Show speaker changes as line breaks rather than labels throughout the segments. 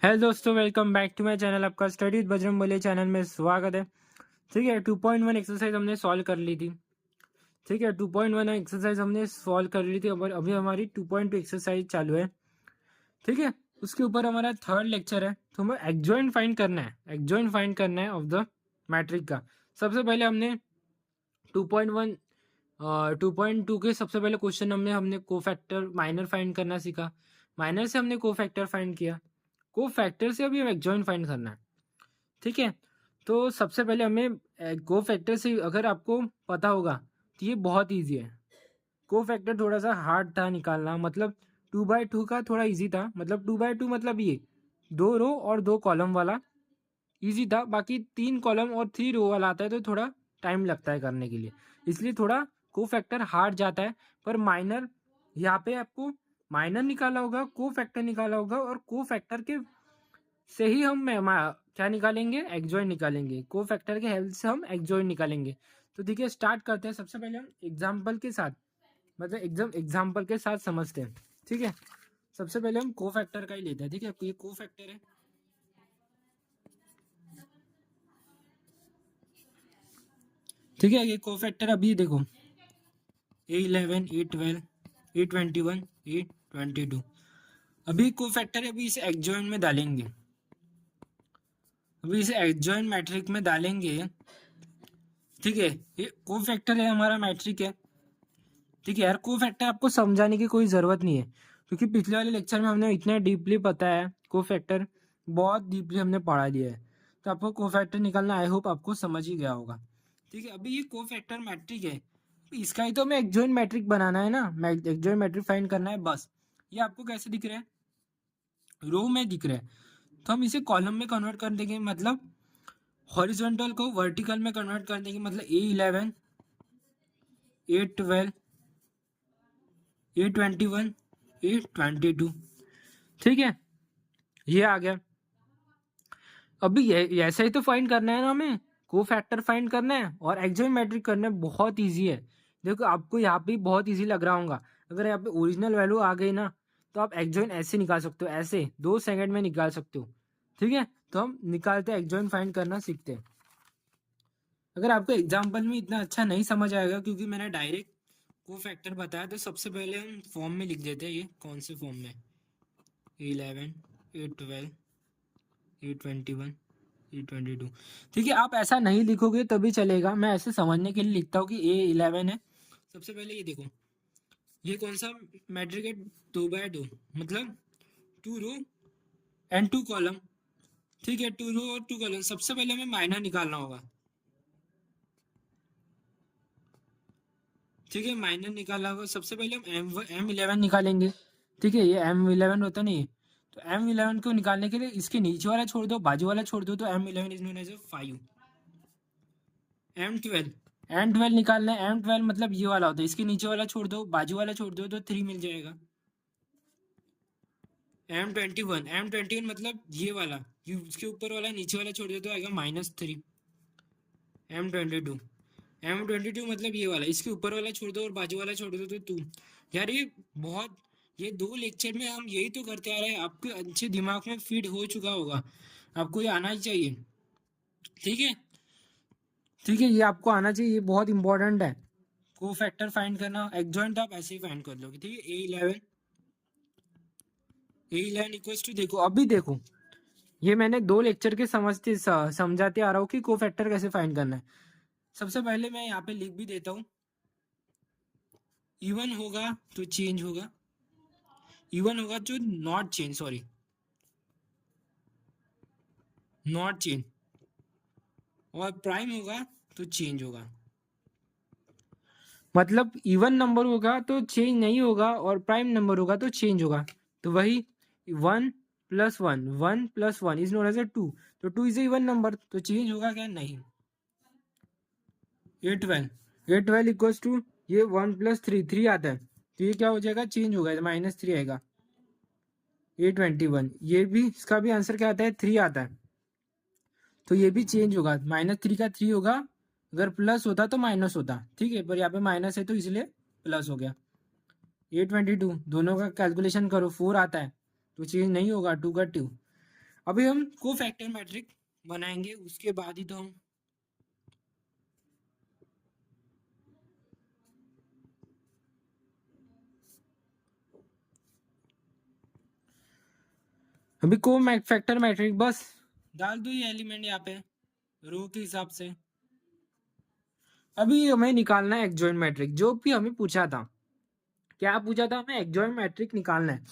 Hello दोस्तों, welcome back to my channel. आपका study with Bajrang Bali channel में स्वागत है। ठीक है, 2.1 एक्सरसाइज हमने सॉल्व कर ली थी। ठीक है, 2.1 एक्सरसाइज हमने सॉल्व कर ली थी। अब अभी हमारी 2.2 एक्सरसाइज चालू है। ठीक है, उसके ऊपर हमारा थर्ड लेक्चर है। तो हमें एडजॉइंट फाइंड करना है, एडजॉइंट फाइंड करना है ऑफ द मैट्रिक का। सबसे पहले हमने 2.1 2.2 के सबसे पहले क्वेश्चन हमने हमने कोफैक्टर माइनर फाइंड करना सीखा। माइनर से हमने कोफैक्टर फाइंड किया। कोफैक्टर से अभी हमें एडजॉइंट फाइंड करना है। ठीक है, तो सबसे पहले हमें को फैक्टर से, अगर आपको पता होगा तो ये बहुत इजी है। को फैक्टर थोड़ा सा हार्ड था निकालना, मतलब 2/2 का थोड़ा इजी था। मतलब 2/2 मतलब ये 2 रो और 2 कॉलम वाला इजी था। बाकी 3 कॉलम और 3 रो वाला आता है तो थोड़ा टाइम लगता है करने के लिए, इसलिए थोड़ा को फैक्टर हार्ड जाता है। पर माइनर, यहाँ पे आपको माइनर निकाला होगा, को फैक्टर निकाला होगा, और को फैक्टर के से ही हम क्या निकालेंगे, एग्जॉइंट निकालेंगे। को फैक्टर के हेल्प से हम एग्जॉइंट निकालेंगे। तो ठीक है, स्टार्ट करते हैं। सबसे पहले हम एग्जाम्पल के साथ, मतलब एकदम एग्जाम्पल के साथ समझते हैं। ठीक है, सबसे पहले हम को फैक्टर का ही लेते हैं। ठीक है, ये को फैक्टर है। ठीक है, ये को फैक्टर अभी देखो, A11, A12, A21, A22 अभी को फैक्टर है। अभी इसे एग्जॉइंट में डालेंगे, अभी इसे एग्जॉइंट मैट्रिक में डालेंगे। ठीक है, ये को फैक्टर है, हमारा मैट्रिक है। ठीक है यार, को फैक्टर आपको समझाने की कोई ज़रूरत नहीं है, क्योंकि पिछले वाले लेक्चर में हमने इतना डीपली पता है को फैक्टर, बहुत डीपली हमने पढ़ा लिया है। तो आपको को फैक्टर निकालना आई होप आपको समझ ही गया होगा। ठीक है, अभी ये को फैक्टर मैट्रिक है, इसका ही तो हमें एग्जॉइंट मैट्रिक बनाना है ना, एग्जॉइंट मैट्रिक फाइंड करना है बस। ये आपको कैसे दिख रहा है, रो में दिख रहा है, तो हम इसे कॉलम में कन्वर्ट कर देंगे। मतलब हॉरिजॉन्टल को वर्टिकल में कन्वर्ट कर देंगे। मतलब A11, A12, A21, A22। ठीक है, ये आ गया। अभी ये ऐसा ही तो फाइंड करना है ना हमें, को फैक्टर फाइंड करना है और एग्जॉइंट मैट्रिक करना है। बहुत इजी है। देखो, आपको यहाँ पे बहुत इजी लग रहा होगा। अगर यहाँ पे ओरिजिनल वैल्यू आ गई ना, तो आप एग्जॉइंट ऐसे निकाल सकते हो, ऐसे 2 सेकंड में निकाल सकते हो। ठीक है, तो हम निकालते हैं, एग्जॉइंट फाइंड करना सीखते हैं। अगर आपको एग्जाम्पल में इतना अच्छा नहीं समझ आएगा, क्योंकि मैंने डायरेक्ट को फैक्टर बताया, तो सबसे पहले हम फॉर्म में लिख देते हैं। ये कौन से फॉर्म में, A11, A12, A21, A22। ठीक है, आप ऐसा नहीं लिखोगे तभी चलेगा। मैं ऐसे समझने के लिए लिखता हूँ कि A11 है। सबसे पहले ये देखो, ये कौन सा मैट्रिक है, 2/2, मतलब 2 रो एंड 2 कॉलम। ठीक है, 2 रो और 2 कॉलम। सबसे पहले हमें माइनर निकालना होगा। ठीक है, माइनर निकाला होगा। सबसे पहले हम M11 निकालेंगे। ठीक है, ये M11 होता नहीं है, तो M11 को निकालने के लिए इसके नीचे वाला छोड़ दो, बाजू वाला छोड़ दो, तो M11 is known as 5। M12 निकालना है। M12 मतलब ये वाला होता है, इसके नीचे वाला छोड़ दो, बाजू वाला छोड़ दो, तो 3 मिल जाएगा। M21 मतलब ये वाला, इसके ऊपर वाला नीचे वाला छोड़ दो तो आएगा -3। M22 मतलब ये वाला, इसके ऊपर वाला छोड़ दो और बाजू वाला छोड़ दो तो 2। यार ये 2 लेक्चर में हम यही तो करते आ रहे हैं। आपके अच्छे दिमाग में फीड हो चुका होगा, आपको ये आना ही चाहिए। ठीक है, ठीक है, ये आपको आना चाहिए, ये बहुत इंपॉर्टेंट है। को फैक्टर फाइंड करना, एडजॉइंट आप ऐसे ही फाइंड कर लोगे। ठीक है, A11 इक्वल्स टू, देखो अभी देखो, ये मैंने 2 लेक्चर के समझाते आ रहा हूँ कि को फैक्टर कैसे फाइंड करना है। सबसे पहले मैं यहाँ पे लिख भी देता हूँ, इवन होगा तो चेंज होगा, इवन होगा तो not change, sorry not change, और प्राइम होगा तो चेंज होगा। मतलब इवन नंबर होगा तो चेंज नहीं होगा, और प्राइम नंबर होगा तो चेंज होगा। तो वही 1 + 1 इज नोन एज 2, तो 2 इज इवन नंबर, तो चेंज होगा क्या, नहीं। A12 इक्वल्स टू, ये 1 + 3 आता है, तो ये क्या हो जाएगा, चेंज होगा, -3 आएगा। A21 ये भी, इसका भी आंसर क्या आता है, 3 आता है, तो ये भी चेंज होगा। -3 का 3 होगा, अगर प्लस होता तो माइनस होता। ठीक है, पर यहाँ पे माइनस है तो इसलिए प्लस हो गया। A22 दोनों का कैलकुलेशन करो, 4 आता है, तो चेंज नहीं होगा, 2 का 2। अभी हम कोफैक्टर मैट्रिक बनाएंगे, उसके बाद ही तो हम अभी कोफैक्टर मैट्रिक बस डाल दो ये एलिमेंट यहाँ पे रो के हिसाब से। अभी हमें निकालना है एडजॉइंट मैट्रिक, जो भी हमें पूछा था। क्या पूछा था हमें? एडजॉइंट मैट्रिक निकालना है।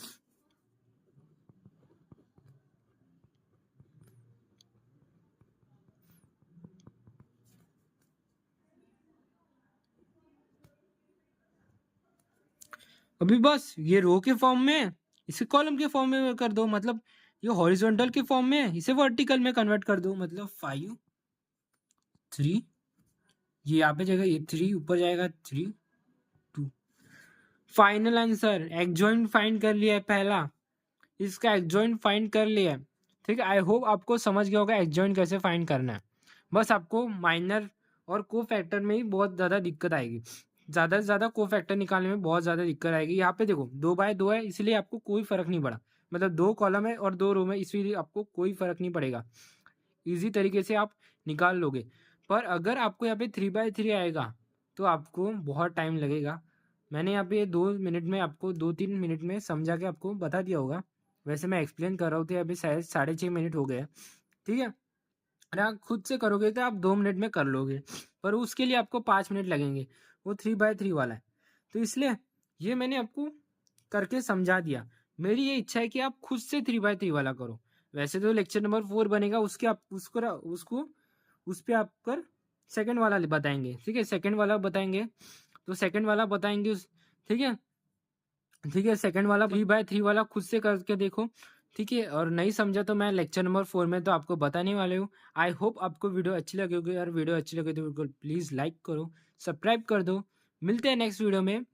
अभी बस ये रो के फॉर्म में, इसे कॉलम के फॉर्म में कर दो, मतलब ये हॉरिजॉन्टल के फॉर्म में, इसे वर्टिकल में कन्वर्ट कर दो, मतलब 5 3, ये यहाँ पे जाएगा, ये 3 ऊपर जाएगा 3 2। फाइनल आंसर एडजॉइंट फाइंड कर लिया है पहला, इसका एडजॉइंट फाइंड कर लिया है। ठीक है, आई होप आपको समझ गया होगा एडजॉइंट कैसे फाइंड करना है। बस आपको माइनर और को फैक्टर में ही बहुत ज़्यादा दिक्कत आएगी, ज़्यादा से ज़्यादा को फैक्टर निकालने में बहुत ज़्यादा दिक्कत आएगी। यहाँ पे देखो 2 बाय 2 है, इसलिए आपको कोई फ़र्क नहीं पड़ा, मतलब 2 कॉलम है और 2 रो में, इसलिए आपको कोई फ़र्क नहीं पड़ेगा, ईजी तरीके से आप निकाल लोगे। पर अगर आपको यहाँ पे 3 बाय 3 आएगा तो आपको बहुत टाइम लगेगा। मैंने यहाँ पे 2 मिनट में आपको 2-3 मिनट में समझा के आपको बता दिया होगा। वैसे मैं एक्सप्लेन कर रहा हूँ तो अभी शायद 6.5 मिनट हो गए। ठीक है, अरे आप खुद से करोगे तो आप 2 मिनट में कर लोगे, पर उसके लिए आपको 5 मिनट लगेंगे, वो 3 बाय 3 वाला है। तो इसलिए ये मैंने आपको करके समझा दिया। मेरी ये इच्छा है कि आप खुद से 3 बाय 3 वाला करो। वैसे तो लेक्चर नंबर 4 बनेगा, उसके आप उसको उस पर आप कर सेकेंड वाला बताएंगे। ठीक है, सेकेंड वाला बताएंगे तो सेकेंड वाला बताएंगे उस, ठीक है, ठीक है, सेकंड वाला 3 बाय 3 वाला खुद से करके देखो। ठीक है, और नहीं समझा तो मैं लेक्चर नंबर 4 में तो आपको बताने वाले हूँ। आई होप आपको वीडियो अच्छी लगी होगी, और वीडियो अच्छी लगे तो प्लीज़ लाइक करो, सब्सक्राइब कर दो। मिलते हैं नेक्स्ट वीडियो में।